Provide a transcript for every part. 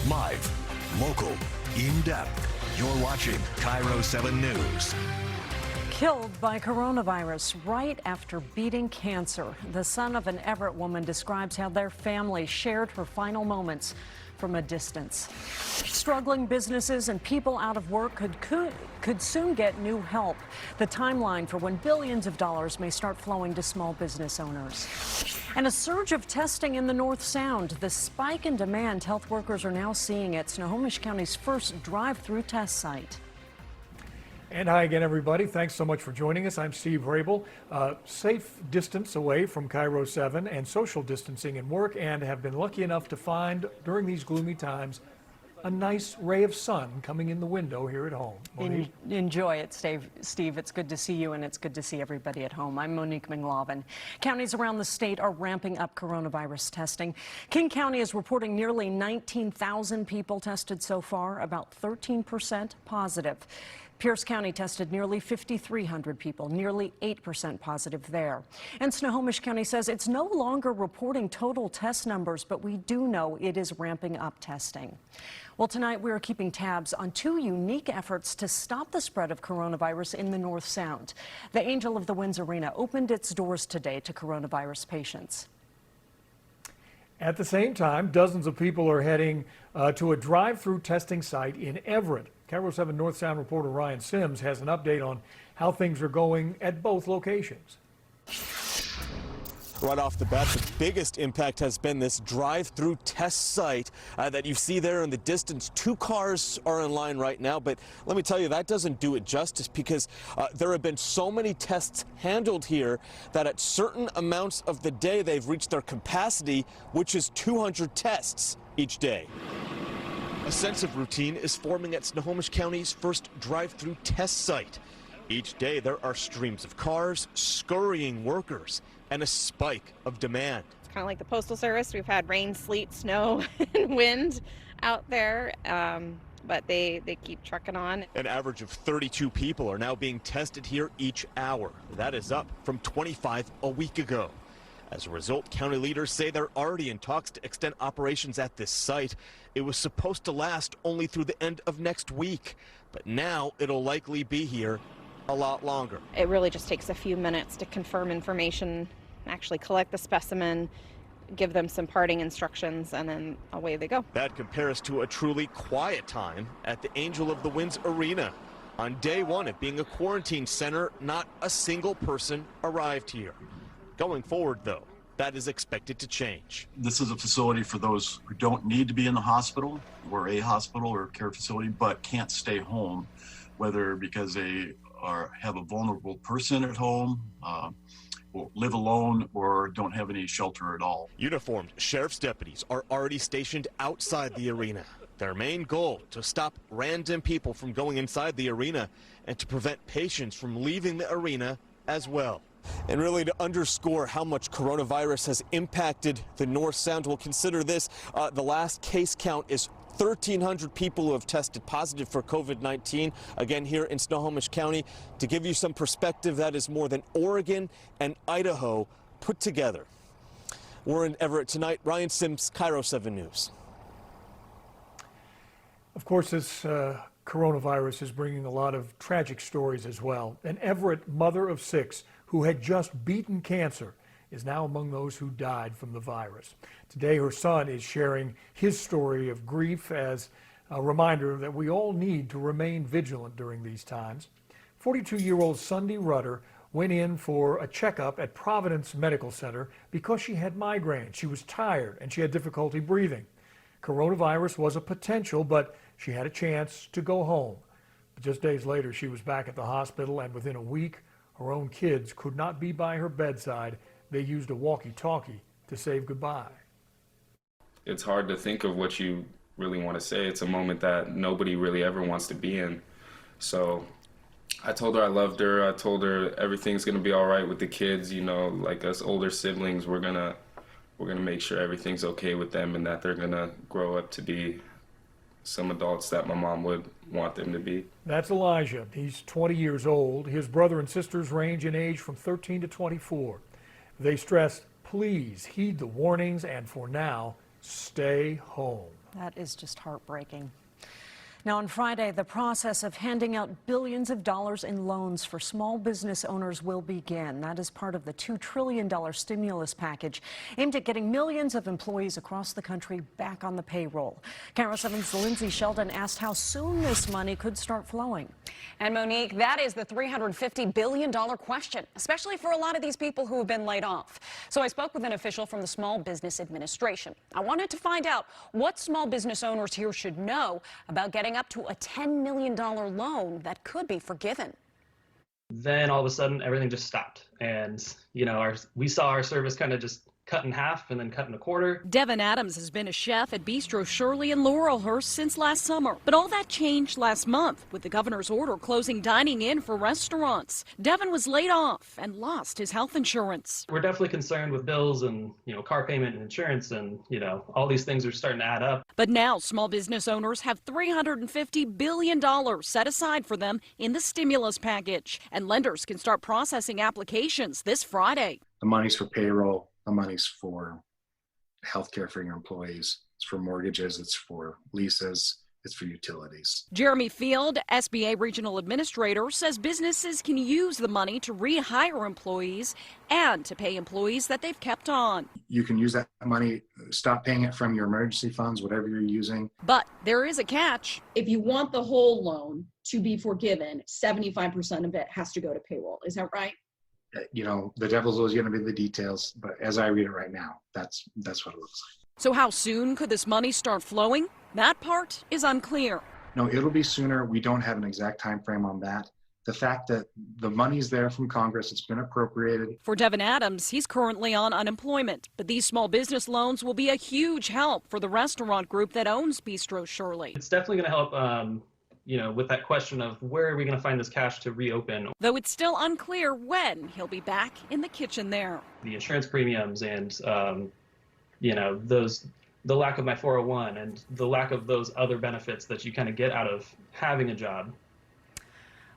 Live, local, in-depth. You're watching KIRO 7 News. Killed by coronavirus right after beating cancer. The son of an Everett woman describes how their family shared her final moments from a distance. Struggling businesses and people out of work could soon get new help. The timeline for when billions of dollars may start flowing to small business owners. And a surge of testing in the North Sound. The spike in demand health workers are now seeing at Snohomish County's first drive-through test site. And hi again, everybody. Thanks so much for joining us. I'm Steve Rabel. Safe distance away from KIRO 7 and social distancing in work, and have been lucky enough to find, during these gloomy times, a nice ray of sun coming in the window here at home. Enjoy it, Steve. It's good to see you, and it's good to see everybody at home. I'm Monique McLaughlin. Counties around the state are ramping up coronavirus testing. King County is reporting nearly 19,000 people tested so far, about 13% positive. Pierce County tested nearly 5,300 people, nearly 8% positive there. And Snohomish County says it's no longer reporting total test numbers, but we do know it is ramping up testing. Well, tonight we are keeping tabs on two unique efforts to stop the spread of coronavirus in the North Sound. The Angel of the Winds Arena opened its doors today to coronavirus patients. At the same time, dozens of people are heading to a drive-through testing site in Everett. KIRO 7 North Sound reporter Ryan Sims has an update on how things are going at both locations. Right off the bat, the biggest impact has been this drive-through test site that you see there in the distance. 2 cars are in line right now, but let me tell you, that doesn't do it justice, because there have been so many tests handled here that at certain amounts of the day they've reached their capacity, which is 200 tests each day. A sense of routine is forming at Snohomish County's first drive-through test site. Each day there are streams of cars, scurrying workers, and a spike of demand. It's kind of like the Postal Service. We've had rain, sleet, snow, and wind out there, but they keep trucking on. An average of 32 people are now being tested here each hour. That is up from 25 a week ago. As a result, county leaders say they're already in talks to extend operations at this site. It was supposed to last only through the end of next week, but now it'll likely be here a lot longer. It really just takes a few minutes to confirm information, actually collect the specimen, give them some parting instructions, and then away they go. That compares to a truly quiet time at the Angel of the Winds Arena. On day one of being a quarantine center, not a single person arrived here. Going forward, though, that is expected to change. This is a facility for those who don't need to be in the hospital or a hospital or care facility, but can't stay home, whether because they have a vulnerable person at home, or live alone, or don't have any shelter at all. Uniformed sheriff's deputies are already stationed outside the arena. Their main goal, to stop random people from going inside the arena and to prevent patients from leaving the arena as well. And really, to underscore how much coronavirus has impacted the North Sound, we'll consider this. The last case count is 1,300 people who have tested positive for COVID-19, again here in Snohomish County. To give you some perspective, that is more than Oregon and Idaho put together. We're in Everett tonight. Ryan Sims, KIRO 7 News. Of course, this coronavirus is bringing a lot of tragic stories as well. An Everett mother of 6 who had just beaten cancer is now among those who died from the virus. Today, her son is sharing his story of grief as a reminder that we all need to remain vigilant during these times. 42-year-old Sunday Rudder went in for a checkup at Providence Medical Center because she had migraines. She was tired and she had difficulty breathing. Coronavirus was a potential, but she had a chance to go home. But just days later, she was back at the hospital, and within a week, her own kids could not be by her bedside. They used a walkie-talkie to say goodbye. It's hard to think of what you really want to say. It's a moment that nobody really ever wants to be in. So I told her I loved her. I told her everything's going to be all right with the kids. You know, like us older siblings, we're gonna make sure everything's okay with them and that they're going to grow up to be some adults that my mom would want them to be. That's Elijah. He's 20 years old. His brother and sisters range in age from 13 to 24. They stressed, please heed the warnings and for now, stay home. That is just heartbreaking. Now, on Friday, the process of handing out billions of dollars in loans for small business owners will begin. That is part of the $2 trillion stimulus package aimed at getting millions of employees across the country back on the payroll. KIRO 7's Lindsay Sheldon asked how soon this money could start flowing. And Monique, that is the $350 billion question, especially for a lot of these people who have been laid off. So I spoke with an official from the Small Business Administration. I wanted to find out what small business owners here should know about getting up to a $10 million loan that could be forgiven. Then all of a sudden, everything just stopped. And, we saw our service kind of just cut in half and then cut in a quarter. Devin Adams has been a chef at Bistro Shirley in Laurelhurst since last summer. But all that changed last month with the governor's order closing dining in for restaurants. Devin was laid off and lost his health insurance. We're definitely concerned with bills and, car payment and insurance and, all these things are starting to add up. But now small business owners have $350 billion set aside for them in the stimulus package. And lenders can start processing applications this Friday. The money's for payroll. The money's for health care for your employees. It's for mortgages. It's for leases. It's for utilities. Jeremy Field, SBA Regional Administrator, says businesses can use the money to rehire employees and to pay employees that they've kept on. You can use that money, stop paying it from your emergency funds, whatever you're using. But there is a catch. If you want the whole loan to be forgiven, 75% of it has to go to payroll. Is that right? The devil's always going to be the details, but as I read it right now, that's what it looks like. So how soon could this money start flowing? That part is unclear. No, it'll be sooner. We don't have an exact time frame on that. The fact that the money's there from Congress, it's been appropriated. For Devin Adams, he's currently on unemployment, but these small business loans will be a huge help for the restaurant group that owns Bistro Shirley. It's definitely going to help with that question of where are we going to find this cash to reopen? Though it's still unclear when he'll be back in the kitchen there. The insurance premiums and, the lack of my 401 and the lack of those other benefits that you kind of get out of having a job.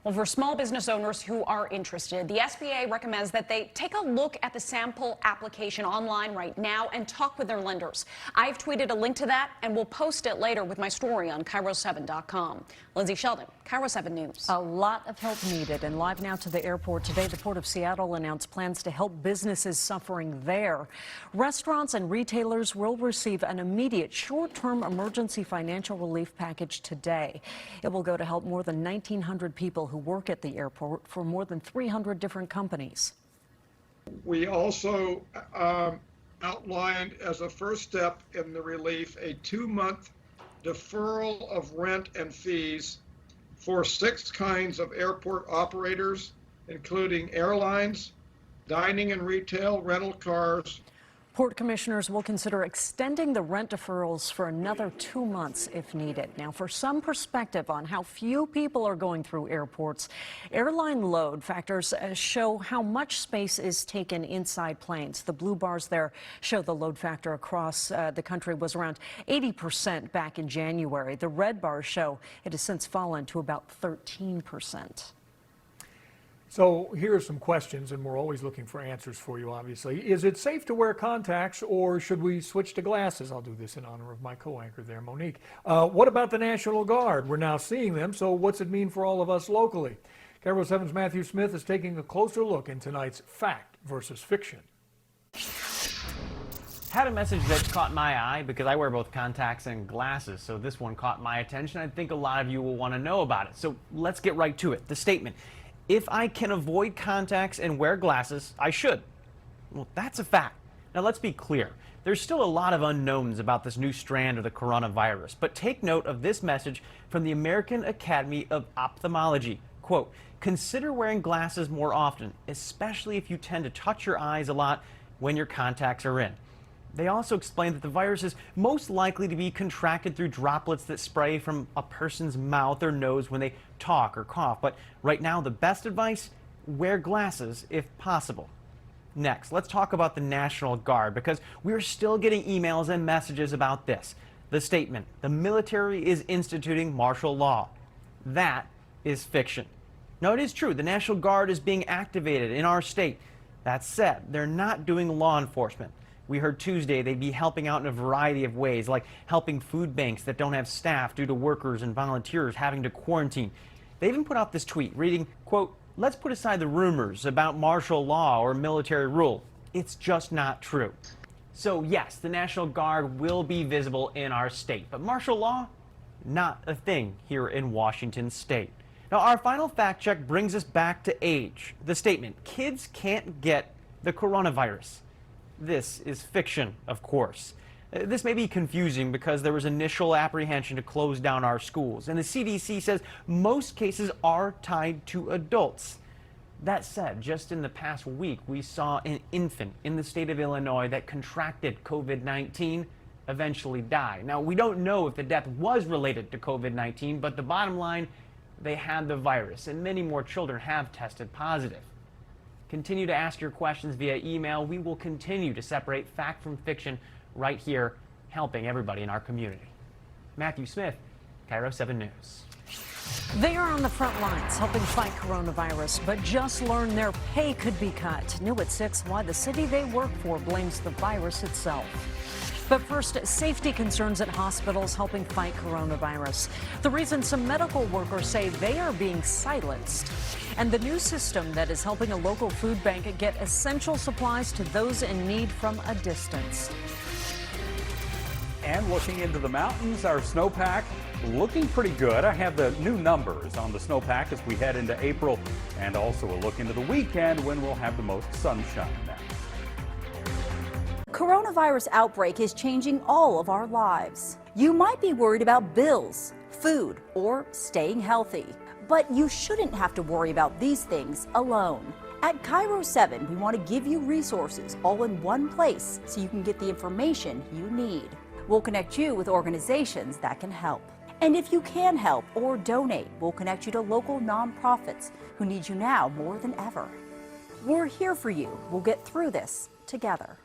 Well, for small business owners who are interested, the SBA recommends that they take a look at the sample application online right now and talk with their lenders. I've tweeted a link to that, and we'll post it later with my story on KIRO7.com. Lindsay Sheldon, KIRO 7 News. A lot of help needed. And live now to the airport today, the Port of Seattle announced plans to help businesses suffering there. Restaurants and retailers will receive an immediate short-term emergency financial relief package today. It will go to help more than 1,900 people who work at the airport for more than 300 different companies. We also outlined as a first step in the relief a 2-month deferral of rent and fees for 6 kinds of airport operators, including airlines, dining and retail, rental cars. Port commissioners will consider extending the rent deferrals for another 2 months if needed. Now, for some perspective on how few people are going through airports, airline load factors show how much space is taken inside planes. The blue bars there show the load factor across the country was around 80% back in January. The red bars show it has since fallen to about 13%. So here are some questions, and we're always looking for answers for you, obviously. Is it safe to wear contacts, or should we switch to glasses? I'll do this in honor of my co-anchor there, Monique. What about the National Guard? We're now seeing them, so what's it mean for all of us locally? KIRO 7's Matthew Smith is taking a closer look in tonight's Fact versus Fiction. Had a message that caught my eye because I wear both contacts and glasses, so this one caught my attention. I think a lot of you will want to know about it. So let's get right to it. The statement: if I can avoid contacts and wear glasses, I should. Well, that's a fact. Now let's be clear. There's still a lot of unknowns about this new strand of the coronavirus, but take note of this message from the American Academy of Ophthalmology. Quote, consider wearing glasses more often, especially if you tend to touch your eyes a lot when your contacts are in. They also explain that the virus is most likely to be contracted through droplets that spray from a person's mouth or nose when they talk or cough. But right now, the best advice, wear glasses if possible. Next, let's talk about the National Guard, because we're still getting emails and messages about this. The statement: the military is instituting martial law. That is fiction. Now, it is true, the National Guard is being activated in our state. That said, they're not doing law enforcement. We heard Tuesday they'd be helping out in a variety of ways, like helping food banks that don't have staff due to workers and volunteers having to quarantine. They even put out this tweet reading, quote, "Let's put aside the rumors about martial law or military rule. It's just not true." So yes, the National Guard will be visible in our state, but martial law, not a thing here in Washington state. Now, our final fact check brings us back to age. The statement, kids can't get the coronavirus. This is fiction, of course. This may be confusing because there was initial apprehension to close down our schools, and the CDC says most cases are tied to adults. That said, just in the past week, we saw an infant in the state of Illinois that contracted COVID-19, eventually die. Now, we don't know if the death was related to COVID-19, but the bottom line, they had the virus, and many more children have tested positive. Continue to ask your questions via email. We will continue to separate fact from fiction right here, helping everybody in our community. Matthew Smith, KIRO 7 News. They are on the front lines helping fight coronavirus, but just learned their pay could be cut. New at 6, why the city they work for blames the virus itself. But first, safety concerns at hospitals helping fight coronavirus. The reason some medical workers say they are being silenced. And the new system that is helping a local food bank get essential supplies to those in need from a distance. And looking into the mountains, our snowpack looking pretty good. I have the new numbers on the snowpack as we head into April, and also a look into the weekend when we'll have the most sunshine now. Coronavirus outbreak is changing all of our lives. You might be worried about bills, food, or staying healthy. But you shouldn't have to worry about these things alone. At KIRO 7, we want to give you resources all in one place so you can get the information you need. We'll connect you with organizations that can help. And if you can help or donate, we'll connect you to local nonprofits who need you now more than ever. We're here for you. We'll get through this together.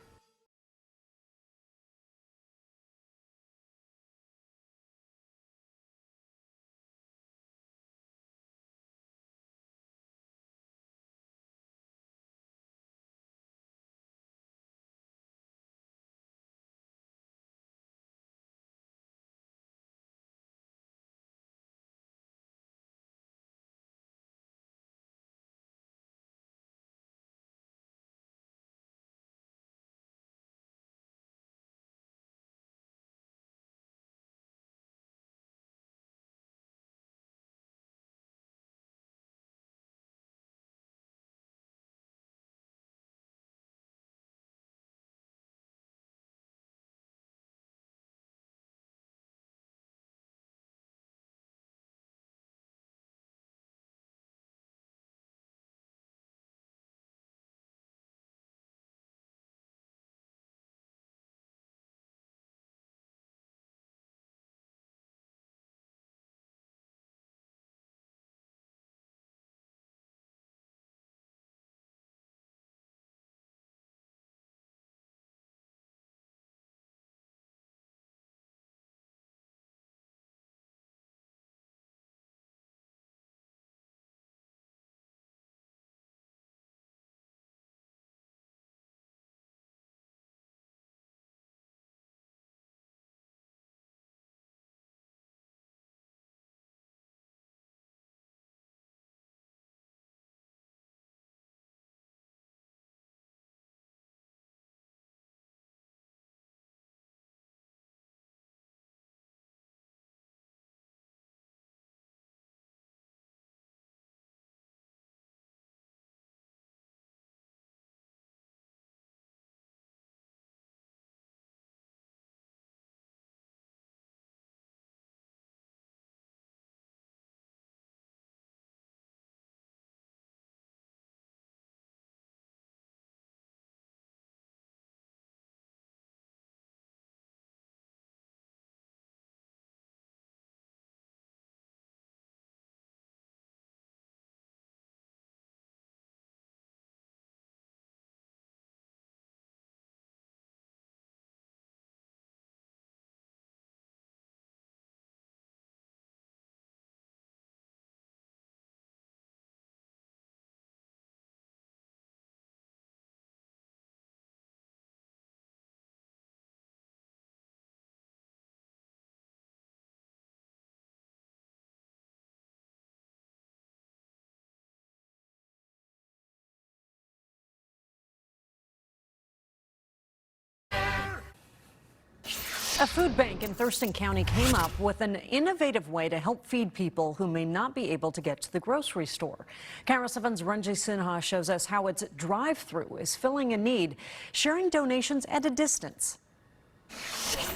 A food bank in Thurston County came up with an innovative way to help feed people who may not be able to get to the grocery store. KIRO 7's Ranji Sinha shows us how its drive-through is filling a need, sharing donations at a distance.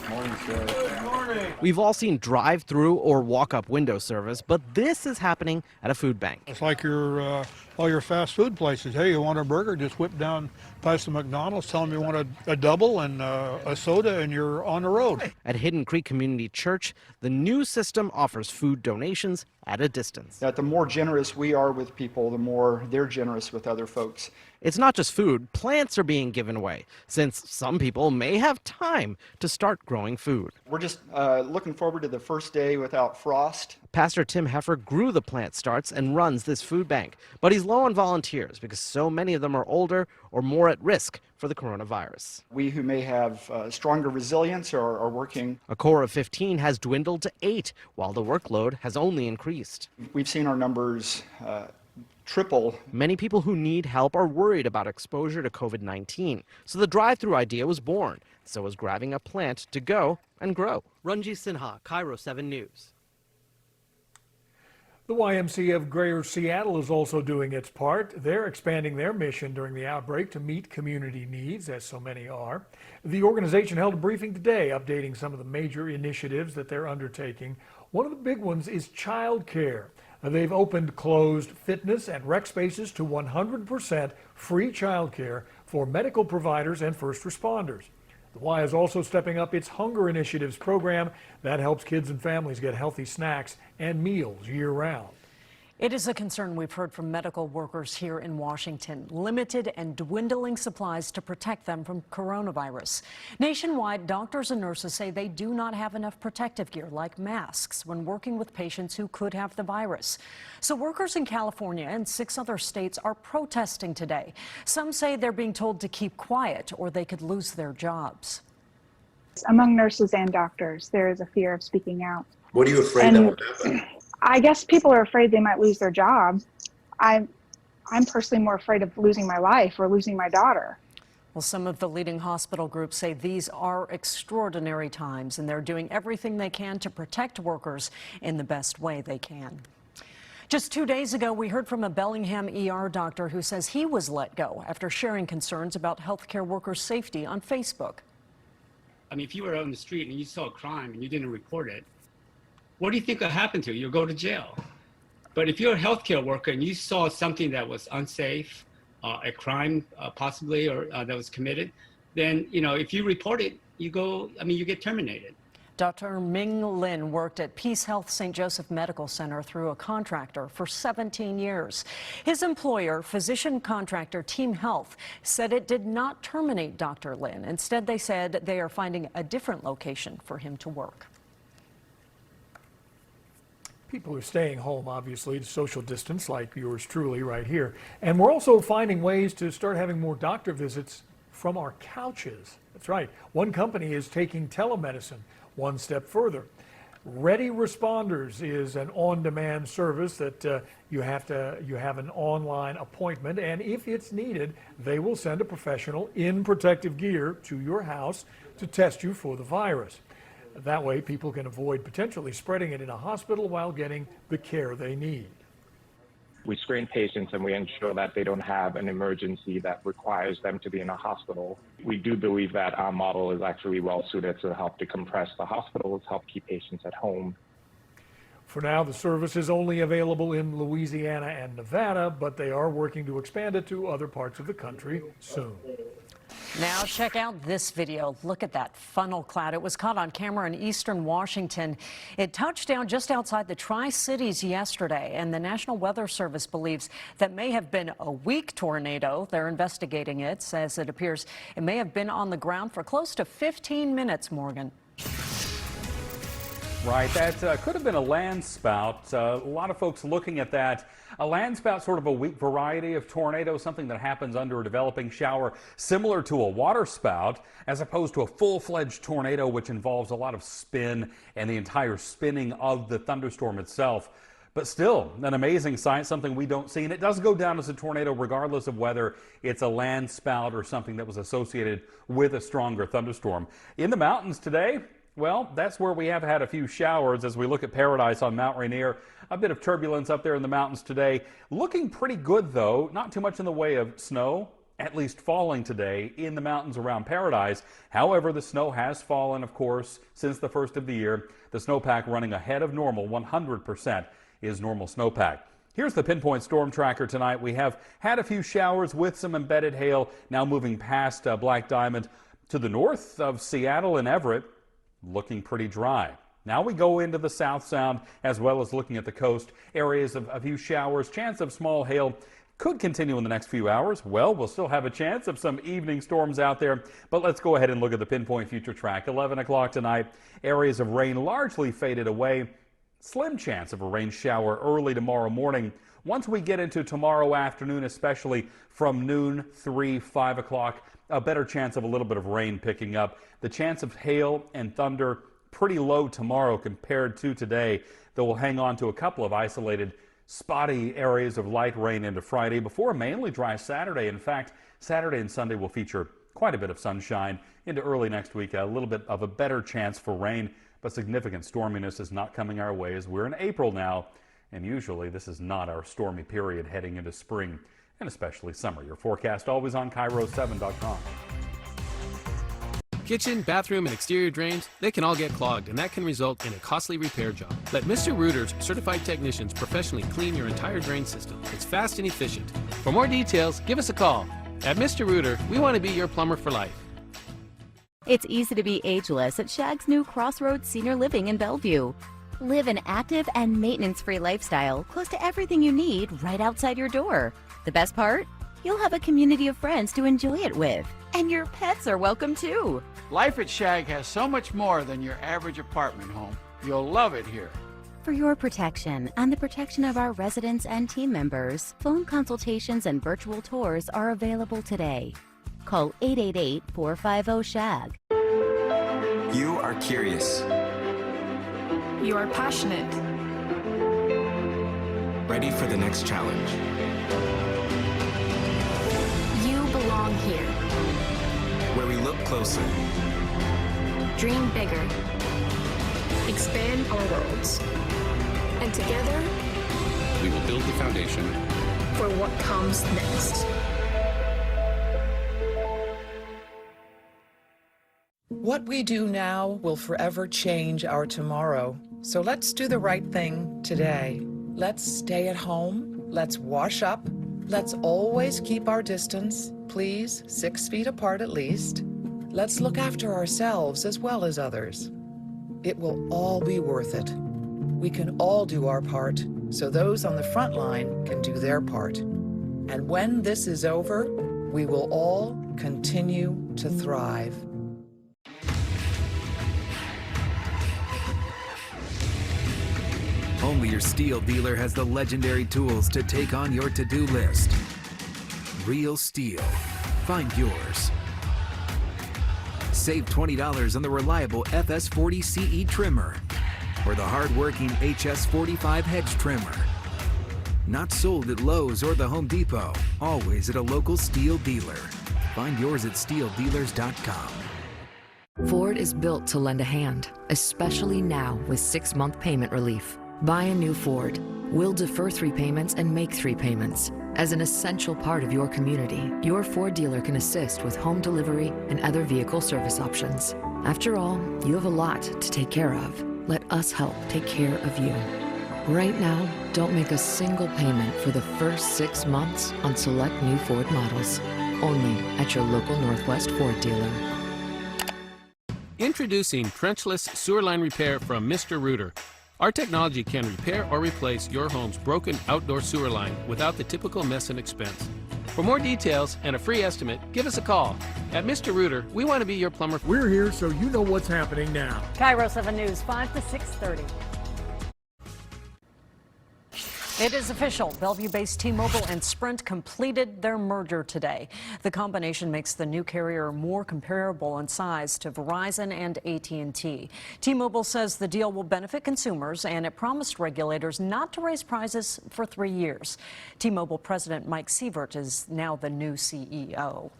Morning, sir. Good morning. We've all seen drive-through or walk-up window service, but this is happening at a food bank. It's like all your fast food places. Hey, you want a burger? Just whip down past the McDonald's, tell them you want a double and a soda, and you're on the road. At Hidden Creek Community Church, the new system offers food donations at a distance. That the more generous we are with people, the more they're generous with other folks. It's not just food, plants are being given away, since some people may have time to start growing food. We're just looking forward to the first day without frost. Pastor Tim Heffer grew the plant starts and runs this food bank, but he's low on volunteers because so many of them are older or more at risk for the coronavirus. We who may have stronger resilience are working. A core of 15 has dwindled to 8, while the workload has only increased. We've seen our numbers triple. Many people who need help are worried about exposure to COVID-19, so the drive-through idea was born. So was grabbing a plant to go and grow. Ranji Sinha, KIRO 7 News. The YMCA of Greater Seattle is also doing its part. They're expanding their mission during the outbreak to meet community needs, as so many are. The organization held a briefing today updating some of the major initiatives that they're undertaking. One of the big ones is child care. They've opened closed fitness and rec spaces to 100% free child care for medical providers and first responders. The Y is also stepping up its Hunger Initiatives program that helps kids and families get healthy snacks and meals year-round. It is a concern we've heard from medical workers here in Washington. Limited and dwindling supplies to protect them from coronavirus. Nationwide, doctors and nurses say they do not have enough protective gear like masks when working with patients who could have the virus. So workers in California and 6 other states are protesting today. Some say they're being told to keep quiet or they could lose their jobs. Among nurses and doctors, there is a fear of speaking out. What are you afraid that will happen? I guess people are afraid they might lose their job. I'm personally more afraid of losing my life or losing my daughter. Well, some of the leading hospital groups say these are extraordinary times and they're doing everything they can to protect workers in the best way they can. Just 2 days ago, we heard from a Bellingham ER doctor who says he was let go after sharing concerns about healthcare workers' safety on Facebook. I mean, if you were on the street and you saw a crime and you didn't report it, what do you think will happen to you? You'll go to jail. But if you're a healthcare worker and you saw something that was unsafe, a crime possibly, or that was committed, then, you know, if you report it, you get terminated. Dr. Ming Lin worked at Peace Health St. Joseph Medical Center through a contractor for 17 years. His employer, physician contractor Team Health, said it did not terminate Dr. Lin. Instead, they said they are finding a different location for him to work. People are staying home, obviously, to social distance like yours truly right here. And we're also finding ways to start having more doctor visits from our couches. That's right. One company is taking telemedicine one step further. Ready Responders is an on-demand service that you have an online appointment, and if it's needed, they will send a professional in protective gear to your house to test you for the virus. That way, people can avoid potentially spreading it in a hospital while getting the care they need. We screen patients and we ensure that they don't have an emergency that requires them to be in a hospital. We do believe that our model is actually well suited to help decompress the hospitals, help keep patients at home. For now, the service is only available in Louisiana and Nevada, but they are working to expand it to other parts of the country soon. Now check out this video. Look at that funnel cloud. It was caught on camera in eastern Washington. It touched down just outside the Tri-Cities yesterday, and the National Weather Service believes that may have been a weak tornado. They're investigating it, says it appears it may have been on the ground for close to 15 minutes, Morgan. Right, that could have been a land spout. A lot of folks looking at that. A land spout, sort of a weak variety of tornado, something that happens under a developing shower, similar to a water spout, as opposed to a full-fledged tornado, which involves a lot of spin and the entire spinning of the thunderstorm itself. But still, an amazing sight, something we don't see. And it does go down as a tornado regardless of whether it's a land spout or something that was associated with a stronger thunderstorm. In the mountains today, Well, that's where we have had a few showers as we look at Paradise on Mount Rainier. A bit of turbulence up there in the mountains today. Looking pretty good, though. Not too much in the way of snow, at least falling today in the mountains around Paradise. However, the snow has fallen, of course, since the first of the year. The snowpack running ahead of normal. 100% is normal snowpack. Here's the Pinpoint Storm Tracker tonight. We have had a few showers with some embedded hail now moving past Black Diamond to the north of Seattle and Everett. Looking pretty dry. Now we go into the South Sound as well as looking at the coast. Areas of a few showers, chance of small hail could continue in the next few hours. Well, we'll still have a chance of some evening storms out there, but let's go ahead and look at the Pinpoint Future Track. 11 o'clock tonight, areas of rain largely faded away. Slim chance of a rain shower early tomorrow morning. Once we get into tomorrow afternoon, especially from noon, 3, 5 o'clock, a better chance of a little bit of rain picking up. The chance of hail and thunder pretty low tomorrow compared to today, though we'll hang on to a couple of isolated spotty areas of light rain into Friday before a mainly dry Saturday. In fact, Saturday and Sunday will feature quite a bit of sunshine. Into early next week, a little bit of a better chance for rain, but significant storminess is not coming our way as we're in April now, and usually this is not our stormy period heading into spring and especially summer. Your forecast always on KIRO7.com. Kitchen, bathroom, and exterior drains, they can all get clogged, and that can result in a costly repair job. Let Mr. Reuter's certified technicians professionally clean your entire drain system. It's fast and efficient. For more details, give us a call. At Mr. Reuter, we want to be your plumber for life. It's easy to be ageless at Shag's new Crossroads Senior Living in Bellevue. Live an active and maintenance-free lifestyle close to everything you need right outside your door. The best part? You'll have a community of friends to enjoy it with. And your pets are welcome too. Life at Shag has so much more than your average apartment home. You'll love it here. For your protection and the protection of our residents and team members, phone consultations and virtual tours are available today. Call 888-450-SHAG. You are curious. You are passionate. Ready for the next challenge. You belong here. Where we look closer. Dream bigger. Expand our worlds. And together, we will build the foundation for what comes next. What we do now will forever change our tomorrow. So let's do the right thing today. Let's stay at home. Let's wash up. Let's always keep our distance, please, 6 feet apart at least. Let's look after ourselves as well as others. It will all be worth it. We can all do our part, so those on the front line can do their part. And when this is over, we will all continue to thrive. Only your Steel dealer has the legendary tools to take on your to-do list. Real Steel. Find yours. Save $20 on the reliable FS40 CE trimmer or the hard-working HS45 hedge trimmer. Not sold at Lowe's or the Home Depot, always at a local Steel dealer. Find yours at steeldealers.com. Ford is built to lend a hand, especially now with 6-month payment relief. Buy a new Ford. We'll defer 3 payments and make 3 payments. As an essential part of your community, your Ford dealer can assist with home delivery and other vehicle service options. After all, you have a lot to take care of. Let us help take care of you. Right now, don't make a single payment for the first 6 months on select new Ford models. Only at your local Northwest Ford dealer. Introducing trenchless sewer line repair from Mr. Reuter. Our technology can repair or replace your home's broken outdoor sewer line without the typical mess and expense. For more details and a free estimate, give us a call. At Mr. Reuter, we want to be your plumber. We're here so you know what's happening now. KIRO 7 News, 5 to 6:30. It is official. Bellevue-based T-Mobile and Sprint completed their merger today. The combination makes the new carrier more comparable in size to Verizon and AT&T. T-Mobile says the deal will benefit consumers, and it promised regulators not to raise prices for 3 years. T-Mobile President Mike Sievert is now the new CEO.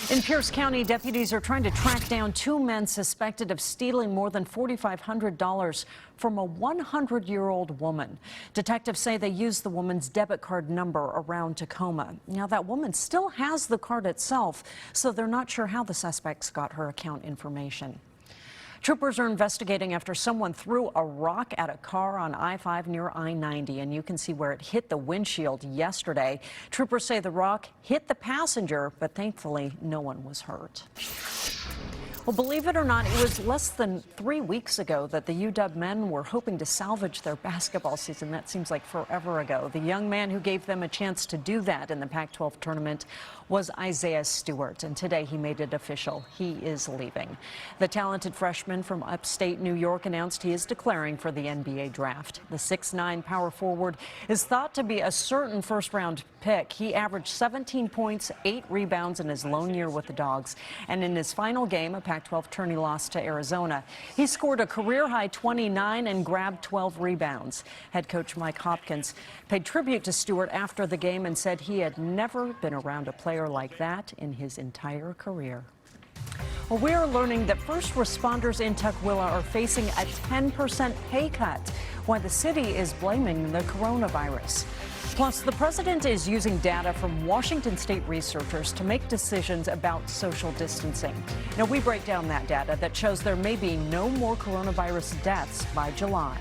In Pierce County, deputies are trying to track down 2 men suspected of stealing more than $4,500 from a 100-year-old woman. Detectives say they used the woman's debit card number around Tacoma. Now, that woman still has the card itself, so they're not sure how the suspects got her account information. Troopers are investigating after someone threw a rock at a car on I-5 near I-90, and you can see where it hit the windshield yesterday. Troopers say the rock hit the passenger, but thankfully no one was hurt. Well, believe it or not, it was less than 3 weeks ago that the UW men were hoping to salvage their basketball season. That seems like forever ago. The young man who gave them a chance to do that in the Pac-12 tournament was Isaiah Stewart, and today he made it official. He is leaving. The talented freshman from upstate New York announced he is declaring for the NBA draft. The 6'9" power forward is thought to be a certain first-round pick. He averaged 17 points, 8 rebounds in his lone year with the Dogs, and in his final game, a Pac-12 tourney loss to Arizona, he scored a career-high 29 and grabbed 12 rebounds. Head coach Mike Hopkins paid tribute to Stewart after the game and said he had never been around a player like that in his entire career. Well, we are learning that first responders in Tukwila are facing a 10% pay cut, while the city is blaming the coronavirus. Plus, the president is using data from Washington state researchers to make decisions about social distancing. Now, we break down that data that shows there may be no more coronavirus deaths by July.